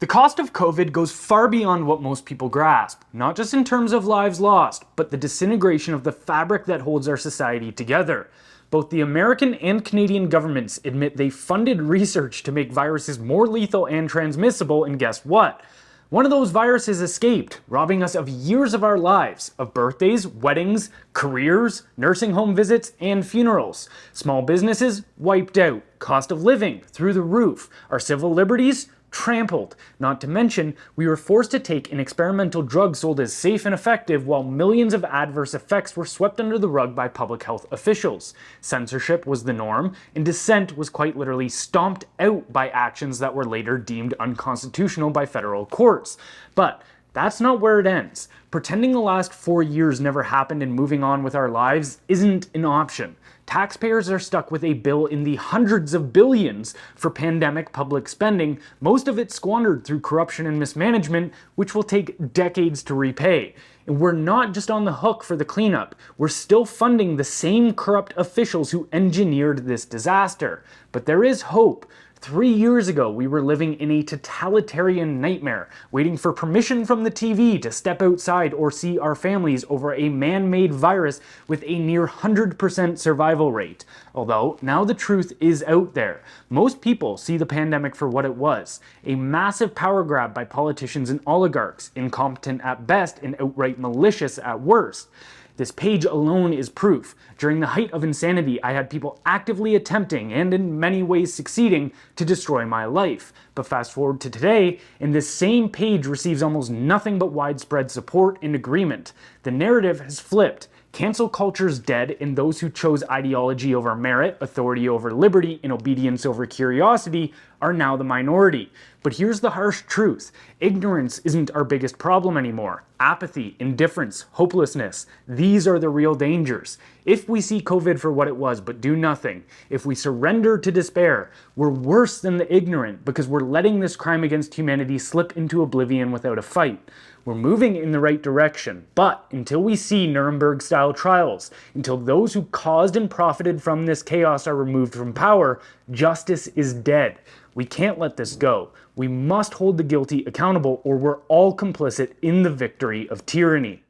The cost of COVID goes far beyond what most people grasp, not just in terms of lives lost, but the disintegration of the fabric that holds our society together. Both the American and Canadian governments admit they funded research to make viruses more lethal and transmissible, and guess what? One of those viruses escaped, robbing us of years of our lives, of birthdays, weddings, careers, nursing home visits, and funerals. Small businesses wiped out, cost of living through the roof, our civil liberties trampled. Not to mention, we were forced to take an experimental drug sold as safe and effective while millions of adverse effects were swept under the rug by public health officials. Censorship was the norm, and dissent was quite literally stomped out by actions that were later deemed unconstitutional by federal courts. But that's not where it ends. Pretending the last 4 years never happened and moving on with our lives isn't an option. Taxpayers are stuck with a bill in the hundreds of billions for pandemic public spending, most of it squandered through corruption and mismanagement, which will take decades to repay. And we're not just on the hook for the cleanup, we're still funding the same corrupt officials who engineered this disaster. But there is hope. 3 years ago, we were living in a totalitarian nightmare, waiting for permission from the TV to step outside or see our families over a man-made virus with a near 100% survival rate. Although, now the truth is out there. Most people see the pandemic for what it was, a massive power grab by politicians and oligarchs, incompetent at best and outright malicious at worst. This page alone is proof. During the height of insanity, I had people actively attempting, and in many ways succeeding, to destroy my life. But fast forward to today, and this same page receives almost nothing but widespread support and agreement. The narrative has flipped. Cancel culture's dead, and those who chose ideology over merit, authority over liberty, and obedience over curiosity are now the minority. But here's the harsh truth. Ignorance isn't our biggest problem anymore. Apathy, indifference, hopelessness, these are the real dangers. If we see COVID for what it was but do nothing, if we surrender to despair, we're worse than the ignorant because we're letting this crime against humanity slip into oblivion without a fight. We're moving in the right direction, but until we see Nuremberg-style trials, until those who caused and profited from this chaos are removed from power, justice is dead. We can't let this go. We must hold the guilty accountable, or we're all complicit in the victory of tyranny.